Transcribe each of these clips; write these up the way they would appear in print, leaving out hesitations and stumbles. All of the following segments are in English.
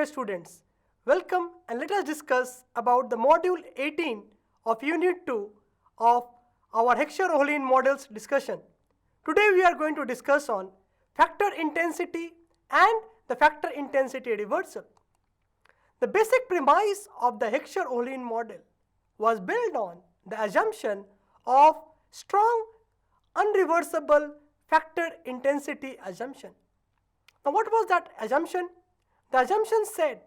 dear students, welcome and let us discuss about the module 18 of unit 2 of our Heckscher-Ohlin models discussion. Today we are going to discuss on factor intensity and the factor intensity reversal. The basic premise of the Heckscher-Ohlin model was built on the assumption of strong unreversible factor intensity assumption. Now what was that assumption? The assumption said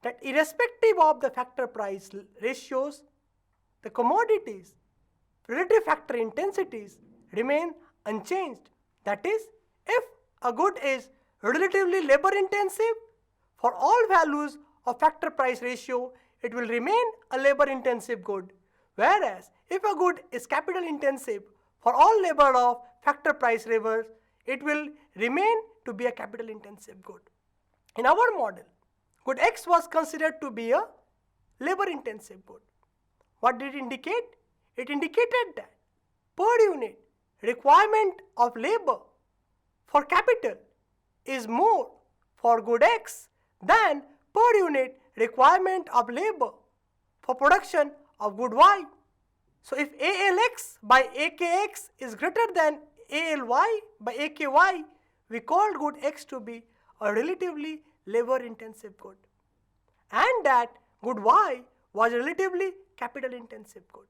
that irrespective of the factor price ratios, the commodities relative factor intensities remain unchanged. That is, if a good is relatively labor intensive, for all values of factor price ratio, it will remain a labor intensive good. Whereas if a good is capital intensive, for all labor of factor price reverse, it will remain to be a capital intensive good. In our model, good X was considered to be a labor intensive good. What did it indicate? It indicated that per unit requirement of labor for capital is more for good X than per unit requirement of labor for production of good Y. So if ALX by AKX is greater than ALY by AKY, we called good X to be a relatively labor intensive good, and that good Y was relatively capital intensive good.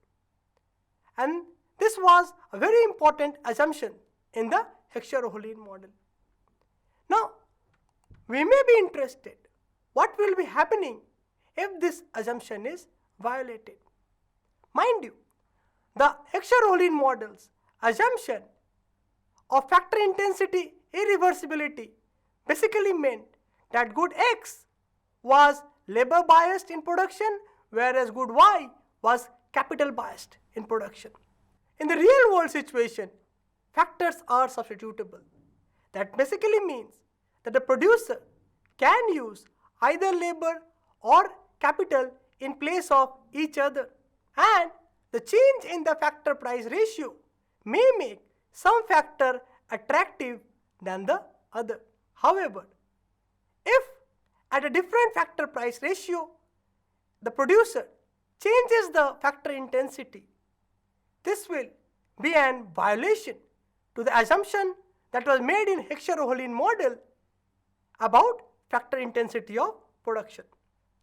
And this was a very important assumption in the Heckscher-Ohlin model. Now we may be interested, what will be happening if this assumption is violated? Mind you, the Heckscher-Ohlin model's assumption of factor intensity irreversibility basically meant that good X was labor biased in production, whereas good Y was capital biased in production. In the real world situation, factors are substitutable. That basically means that the producer can use either labor or capital in place of each other, and the change in the factor price ratio may make some factor attractive than the other. However, if at a different factor price ratio, the producer changes the factor intensity, this will be an violation to the assumption that was made in Heckscher-Ohlin model about factor intensity of production.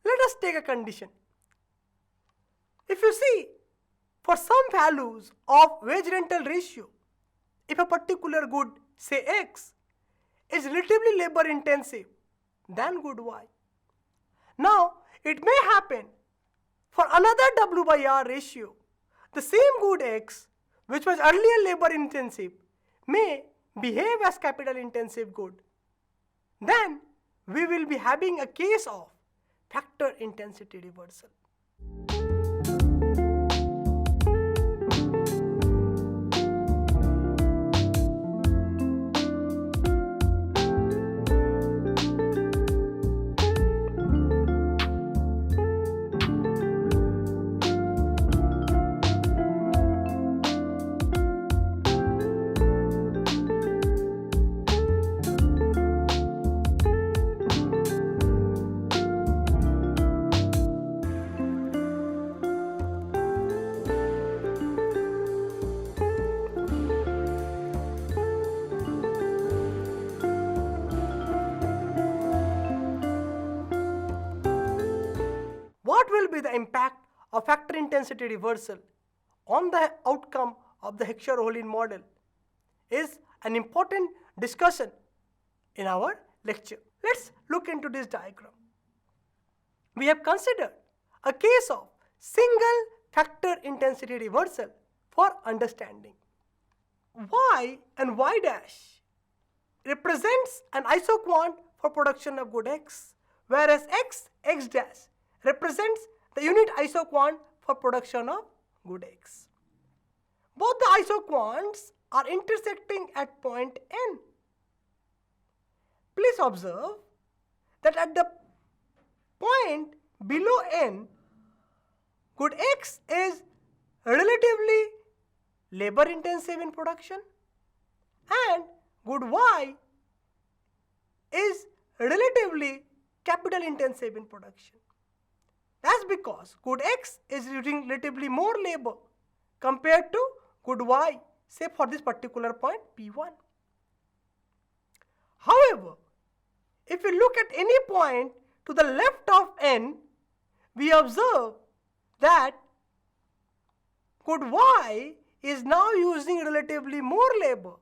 Let us take a condition. If you see, for some values of wage rental ratio, if a particular good, say X, is relatively labor intensive than good Y. Now it may happen for another W by R ratio, the same good X, which was earlier labor intensive, may behave as capital intensive good. Then we will be having a case of factor intensity reversal. What will be the impact of factor intensity reversal on the outcome of the Heckscher-Ohlin model is an important discussion in our lecture. Let's look into this diagram. We have considered a case of single factor intensity reversal for understanding. Y and Y dash represents an isoquant for production of good X, whereas X dash represents the unit isoquant for production of good X. Both the isoquants are intersecting at point N. Please observe that at the point below N, good X is relatively labor intensive in production and good Y is relatively capital intensive in production. That's because good X is using relatively more labor compared to good Y, say for this particular point P1. However, if we look at any point to the left of N, we observe that good Y is now using relatively more labor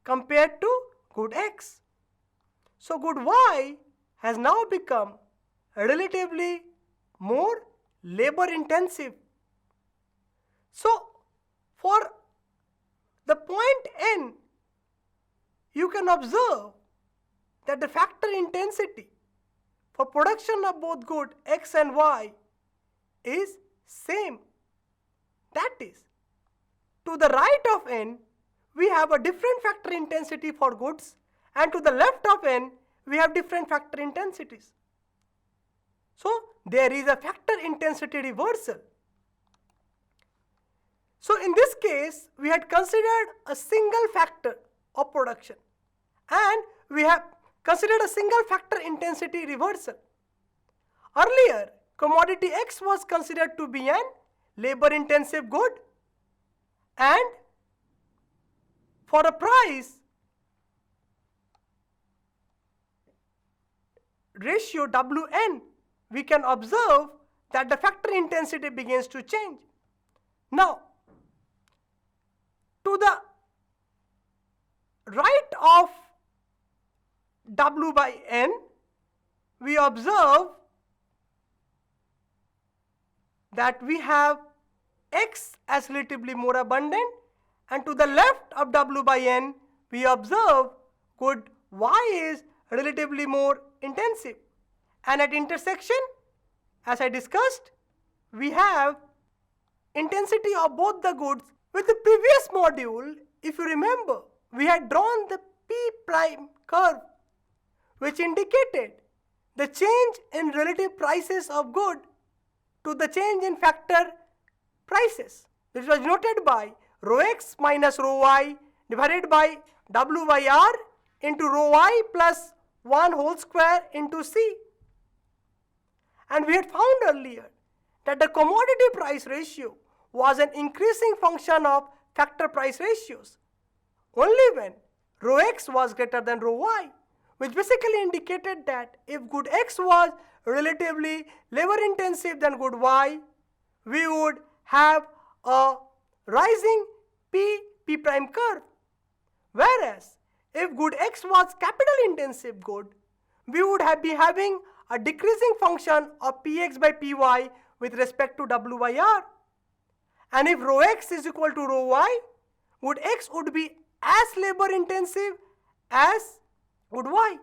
compared to good X. So good Y has now become relatively more labor intensive. So for the point N, you can observe that the factor intensity for production of both good X and Y is same. That is, to the right of N, we have a different factor intensity for goods, and to the left of N, we have different factor intensities. So there is a factor intensity reversal. So in this case, we had considered a single factor of production, and we have considered a single factor intensity reversal. Earlier, commodity X was considered to be an labor intensive good, and for a price ratio Wn, we can observe that the factor intensity begins to change. Now, to the right of W by N, we observe that we have X as relatively more abundant, and to the left of W by N, we observe good Y is relatively more intensive. And at intersection, as I discussed, we have intensity of both the goods. With the previous module, if you remember, we had drawn the P prime curve, which indicated the change in relative prices of good to the change in factor prices, which was denoted by rho x minus rho y divided by W by R into rho y plus 1 whole square into C. And we had found earlier that the commodity price ratio was an increasing function of factor price ratios only when rho x was greater than rho y, which basically indicated that if good X was relatively labor intensive than good Y, we would have a rising P prime curve. Whereas if good X was capital intensive good, we would be having a decreasing function of Px by Py with respect to W by R. And if rho x is equal to rho y, good X would be as labor intensive as good Y.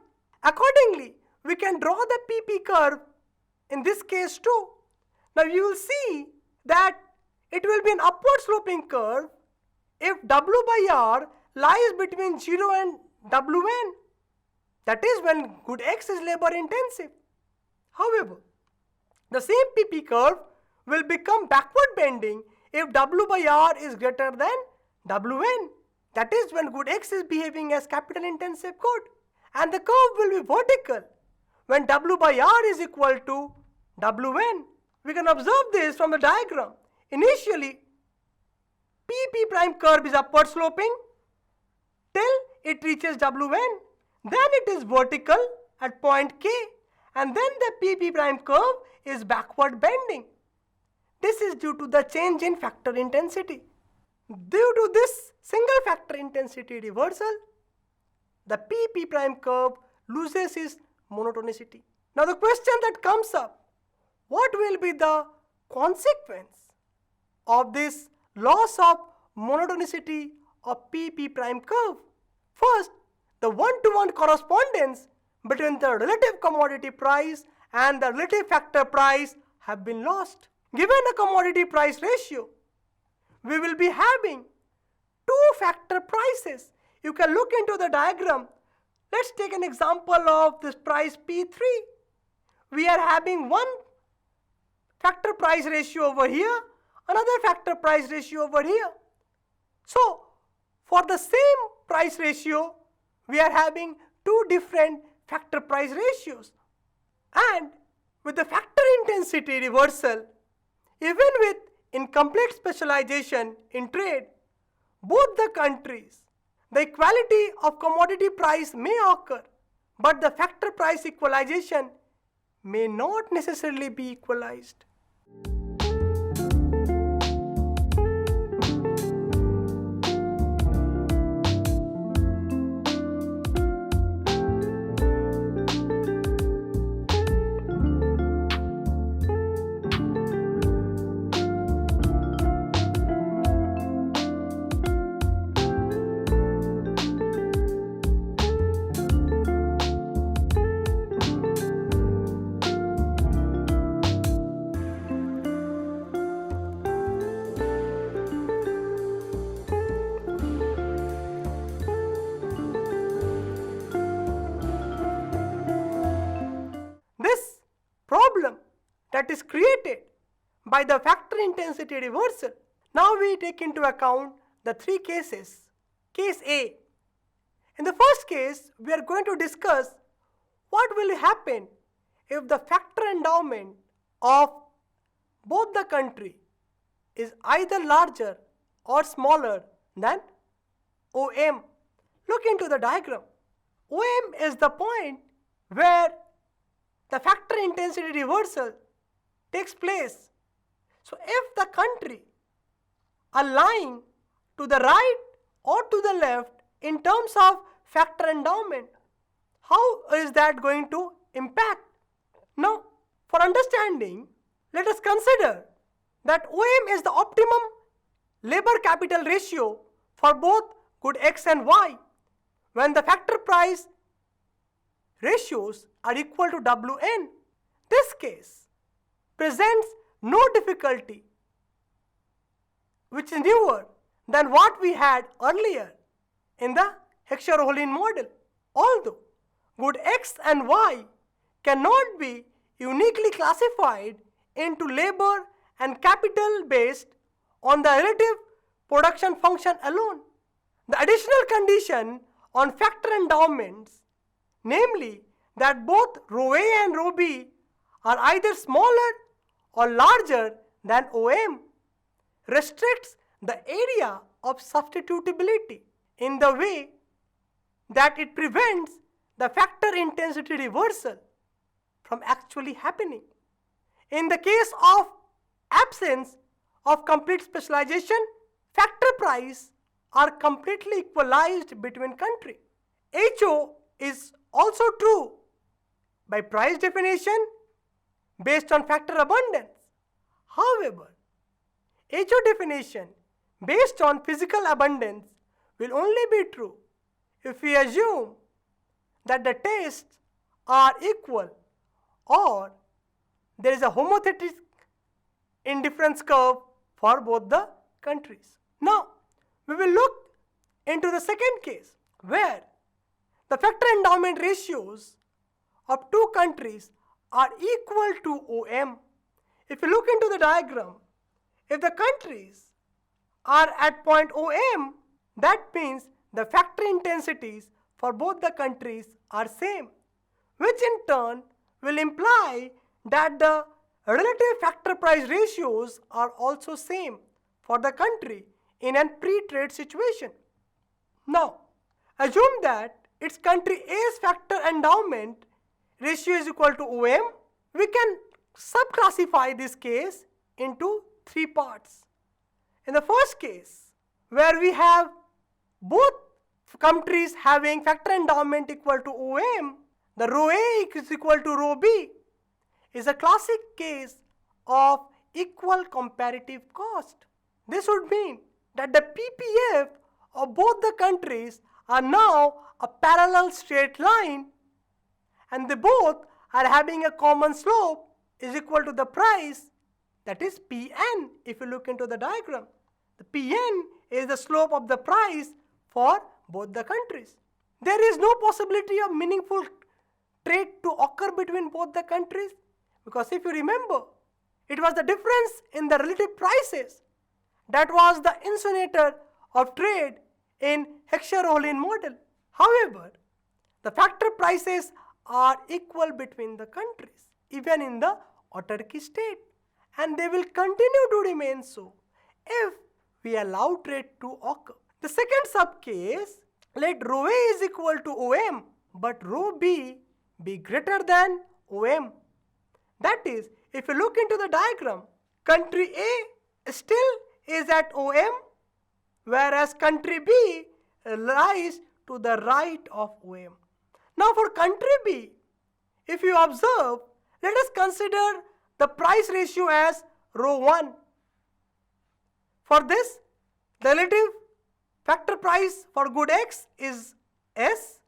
Accordingly, we can draw the PP curve in this case too. Now you will see that it will be an upward sloping curve if W by R lies between 0 and Wn. That is when good X is labor intensive. However, the same PP curve will become backward bending if W by R is greater than Wn. That is when good X is behaving as capital intensive good. And the curve will be vertical when W by R is equal to Wn. We can observe this from the diagram. Initially, PP prime curve is upward sloping till it reaches Wn. Then it is vertical at point K, and then the PP prime curve is backward bending. This is due to the change in factor intensity. Due to this single factor intensity reversal, the PP prime curve loses its monotonicity. Now the question that comes up, what will be the consequence of this loss of monotonicity of PP prime curve? First, the one-to-one correspondence between the relative commodity price and the relative factor price have been lost. Given a commodity price ratio, we will be having two factor prices. You can look into the diagram. Let's take an example of this price P3. We are having one factor price ratio over here, another factor price ratio over here. So, for the same price ratio, we are having two different factor price ratios. And with the factor intensity reversal, even with incomplete specialization in trade, both the countries, the equality of commodity price may occur, but the factor price equalization may not necessarily be equalized. This problem that is created by the factor intensity reversal. Now we take into account the three cases. Case A. In the first case, we are going to discuss what will happen if the factor endowment of both the country is either larger or smaller than OM. Look into the diagram. OM is the point where the factor intensity reversal takes place. So if the country are lying to the right or to the left in terms of factor endowment, how is that going to impact? Now, for understanding, let us consider that OM is the optimum labor capital ratio for both good X and Y when the factor price ratios are equal to Wn. This case presents no difficulty, which is newer than what we had earlier in the Heckscher-Ohlin model. Although good X and Y cannot be uniquely classified into labor and capital based on the relative production function alone, the additional condition on factor endowments, namely that both rho A and rho B are either smaller or larger than OM, restricts the area of substitutability in the way that it prevents the factor intensity reversal from actually happening. In the case of absence of complete specialization, factor price are completely equalized between country. HO is also true by price definition based on factor abundance. However, HO definition based on physical abundance will only be true if we assume that the tastes are equal or there is a homothetic indifference curve for both the countries. Now, we will look into the second case where the factor endowment ratios of two countries are equal to OM. If you look into the diagram, if the countries are at point OM, that means the factor intensities for both the countries are same, which in turn will imply that the relative factor price ratios are also same for the country in a pre-trade situation. Now, assume that its country A's factor endowment ratio is equal to OM. We can subclassify this case into three parts. In the first case, where we have both countries having factor endowment equal to OM, the rho A is equal to rho B is a classic case of equal comparative cost. This would mean that the PPF of both the countries are now a parallel straight line and they both are having a common slope is equal to the price, that is Pn. If you look into the diagram, the Pn is the slope of the price for both the countries. There is no possibility of meaningful trade to occur between both the countries because if you remember, it was the difference in the relative prices that was the insulator of trade in Heckscher-Ohlin model. However, the factor prices are equal between the countries, even in the autarky state, and they will continue to remain so if we allow trade to occur. The second subcase, let rho A is equal to OM, but rho B be greater than OM. That is, if you look into the diagram, country A still is at OM, whereas country B lies to the right of OM. Now for country B, if you observe, let us consider the price ratio as rho 1. For this, the relative factor price for good X is S,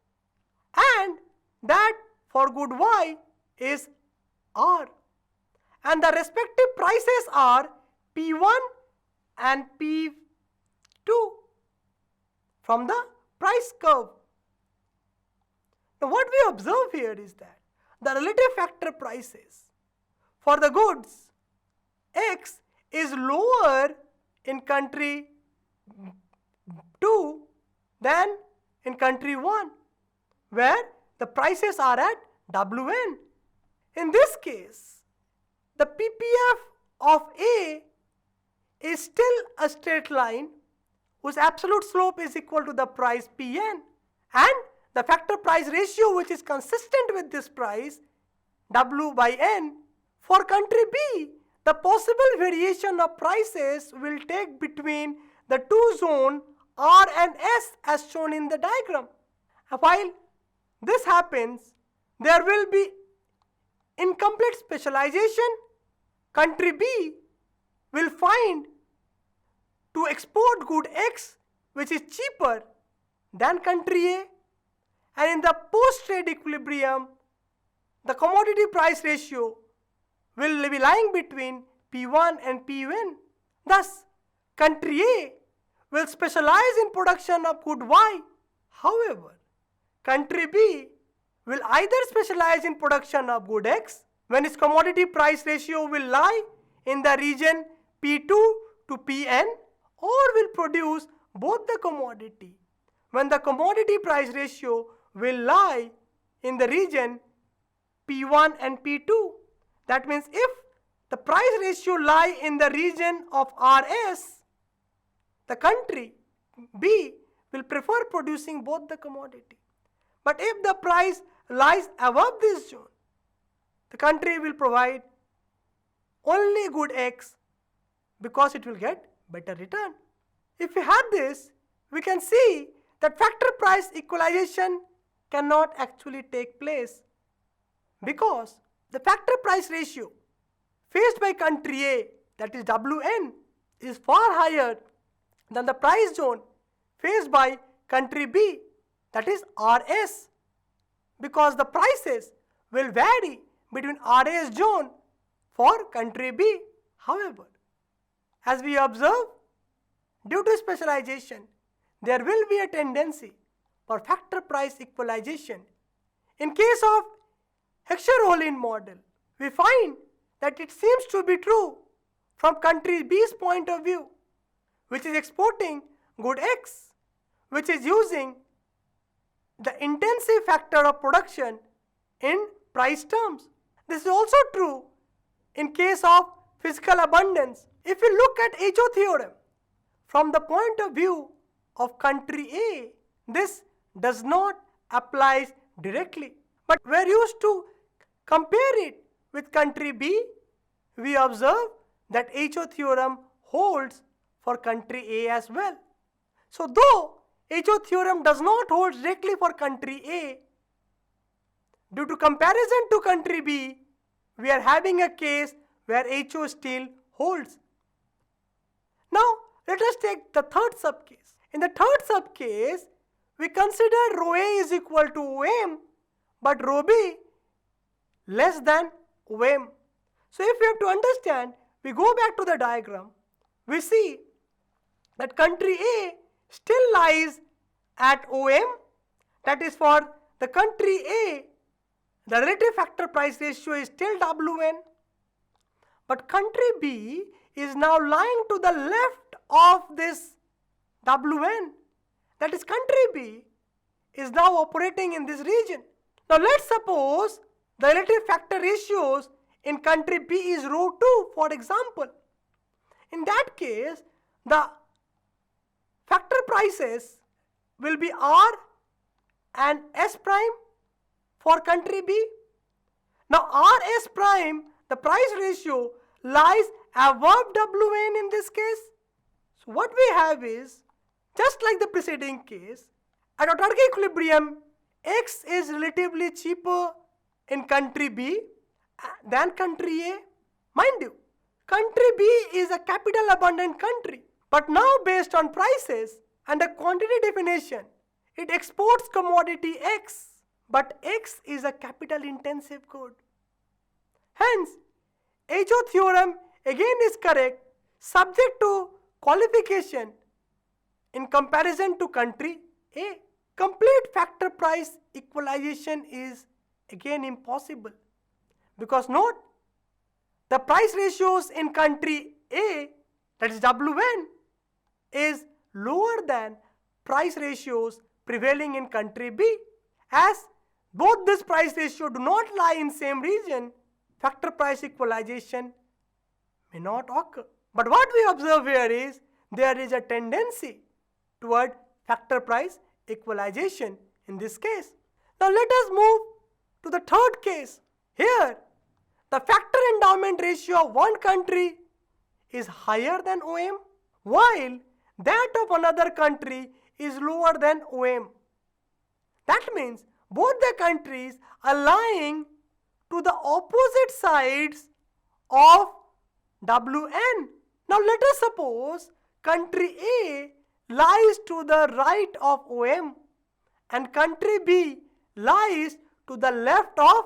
and that for good Y is R. And the respective prices are P1 and P2 from the price curve. Now what we observe here is that the relative factor prices for the goods X is lower in country 2 than in country 1, where the prices are at Wn. In this case, the PPF of A is still a straight line whose absolute slope is equal to the price Pn, and the factor price ratio, which is consistent with this price, W by N. For country B, the possible variation of prices will take between the two zones R and S as shown in the diagram. While this happens, there will be incomplete specialization. Country B will find to export good X, which is cheaper than country A, and in the post-trade equilibrium, the commodity price ratio will be lying between P1 and Pn. Thus, country A will specialize in production of good Y. However, country B will either specialize in production of good X, when its commodity price ratio will lie in the region P2 to Pn, or will produce both the commodity when the commodity price ratio will lie in the region P1 and P2. That means if the price ratio lie in the region of RS, the country B will prefer producing both the commodity. But if the price lies above this zone, the country will provide only good X because it will get better return. If we have this, we can see that factor price equalization cannot actually take place because the factor price ratio faced by country A, that is Wn, is far higher than the price zone faced by country B, that is RS, because the prices will vary between RS zone for country B. However, as we observe, due to specialization, there will be a tendency for factor price equalization. In case of Heckscher-Ohlin model, we find that it seems to be true from country B's point of view, which is exporting good X, which is using the intensive factor of production in price terms. This is also true in case of physical abundance. If we look at HO theorem from the point of view of country A, this does not apply directly. But we're used to compare it with country B. We observe that HO theorem holds for country A as well. So though HO theorem does not hold directly for country A, due to comparison to country B, we are having a case where HO still holds. Now let us take the third subcase. In the third subcase, we consider rho A is equal to OM, but rho B less than OM. So if we have to understand, we go back to the diagram, we see that country A still lies at OM, that is for the country A, the relative factor price ratio is still Wn, but country B is now lying to the left of this Wn, that is country B is now operating in this region. Now let's suppose the relative factor ratios in country B is rho 2, for example. In that case, the factor prices will be R and S prime for country B. Now RS prime, the price ratio lies above WN in this case. So what we have is, just like the preceding case, at autarkic equilibrium, X is relatively cheaper in country B than country A. Mind you, country B is a capital abundant country, but now based on prices and a quantity definition, it exports commodity X, but X is a capital intensive good. Hence, Ajo theorem again is correct, subject to qualification in comparison to country A. Complete factor price equalization is again impossible, because note, the price ratios in country A, that is WN, is lower than price ratios prevailing in country B. As both this price ratio do not lie in same region, factor price equalization may not occur. But what we observe here is, there is a tendency toward factor price equalization in this case. Now let us move to the third case. Here, the factor endowment ratio of one country is higher than OM, while that of another country is lower than OM. That means both the countries are lying to the opposite sides of WN. Now let us suppose country A lies to the right of OM and country B lies to the left of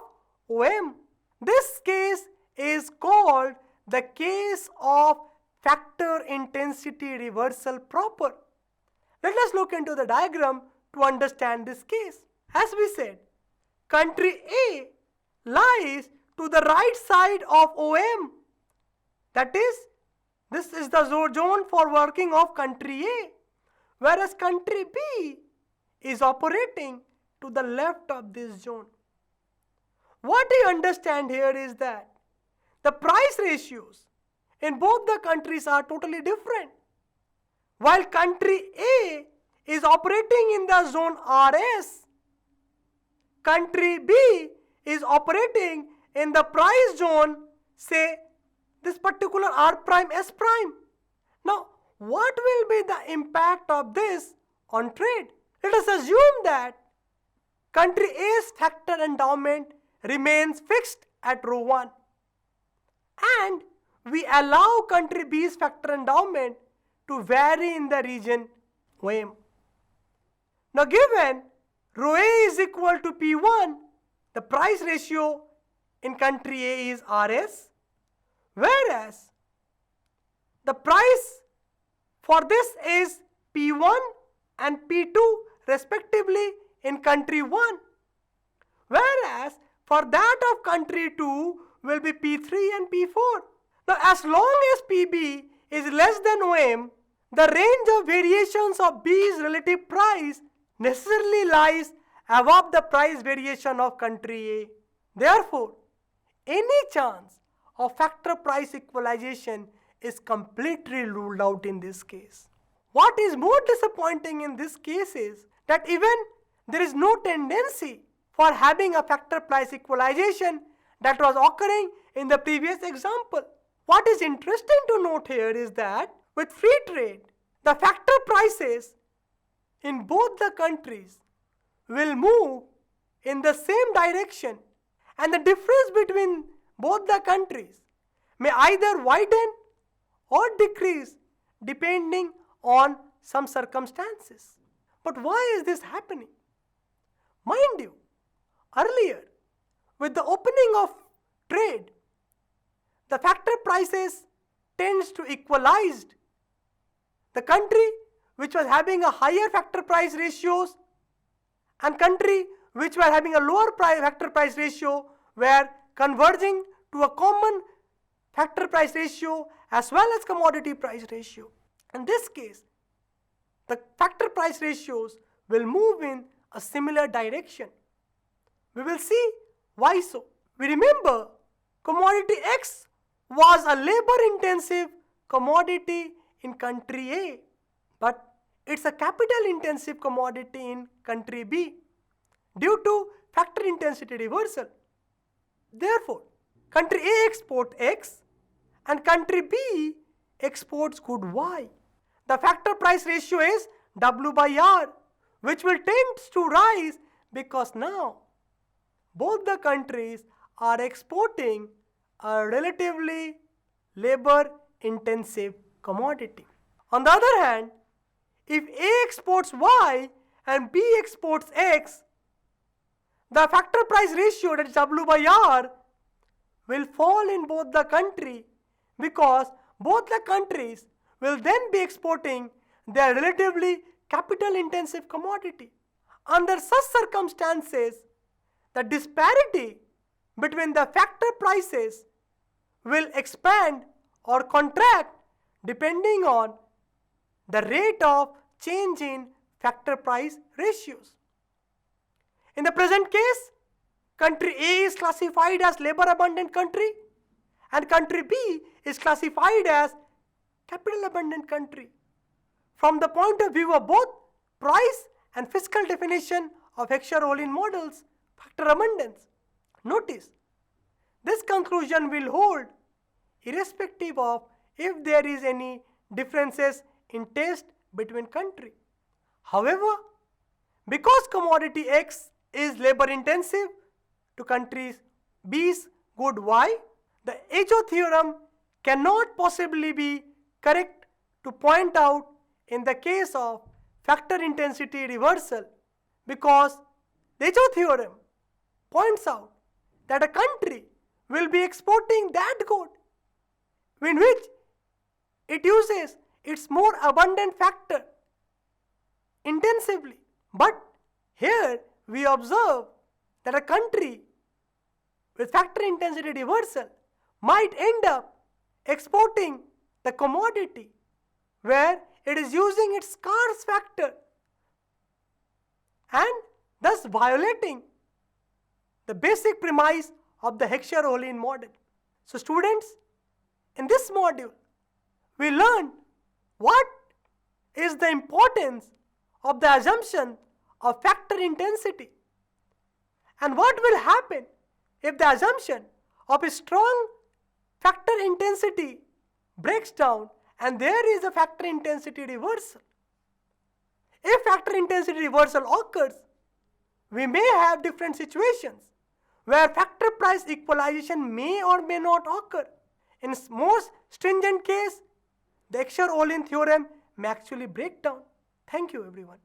OM. This case is called the case of factor intensity reversal proper. Let us look into the diagram to understand this case. As we said, country A lies to the right side of OM. That is, this is the zone for working of country A, whereas country B is operating to the left of this zone. What you understand here is that the price ratios in both the countries are totally different. While country A is operating in the zone RS, country B is operating in the price zone, say this particular R prime S prime. Now, what will be the impact of this on trade? Let us assume that country A's factor endowment remains fixed at rho 1 and we allow country B's factor endowment to vary in the region OM. Now given rho A is equal to P1, the price ratio in country A is RS, whereas the price for this is P1 and P2 respectively in country 1, whereas for that of country 2 will be P3 and P4. Now as long as PB is less than OM, the range of variations of B's relative price necessarily lies above the price variation of country A. Therefore, any chance of factor price equalization is completely ruled out in this case. What is more disappointing in this case is that even there is no tendency for having a factor price equalization that was occurring in the previous example. What is interesting to note here is that with free trade, the factor prices in both the countries will move in the same direction, and the difference between both the countries may either widen or decrease depending on some circumstances. But why is this happening? Mind you, earlier with the opening of trade, the factor prices tends to equalized. The country which was having a higher factor price ratios and country which were having a lower factor price ratio were converging to a common factor price ratio as well as commodity price ratio. In this case, the factor price ratios will move in a similar direction, We will see why so. We remember commodity X was a labor-intensive commodity in country A, but it's a capital-intensive commodity in country B due to factor intensity reversal. Therefore, country A exports X and country B exports good Y. The factor price ratio is W by R, which will tend to rise because now both the countries are exporting a relatively labor-intensive commodity. On the other hand, if A exports Y and B exports X, the factor price ratio, that is W by R, will fall in both the country because both the countries will then be exporting their relatively capital-intensive commodity. Under such circumstances, the disparity between the factor prices will expand or contract depending on the rate of change in factor price ratios. In the present case, country A is classified as labor abundant country and country B is classified as capital abundant country. From the point of view of both price and fiscal definition of Heckscher-Ohlin models, factor abundance. Notice, this conclusion will hold irrespective of if there is any differences in taste between country. However, because commodity X is labor intensive to countries B's good Y, the Acho theorem cannot possibly be correct to point out in the case of factor intensity reversal, because the Acho theorem points out that a country will be exporting that good in which it uses its more abundant factor intensively. But here we observe that a country with factor intensity reversal might end up exporting the commodity where it is using its scarce factor and thus violating the basic premise of the Heckscher-Ohlin model. So students, in this module, we learned what is the importance of the assumption of factor intensity and what will happen if the assumption of a strong factor intensity breaks down and there is a factor intensity reversal. If factor intensity reversal occurs, we may have different situations where factor price equalization may or may not occur. In most stringent case, the Heckscher-Ohlin theorem may actually break down. Thank you everyone.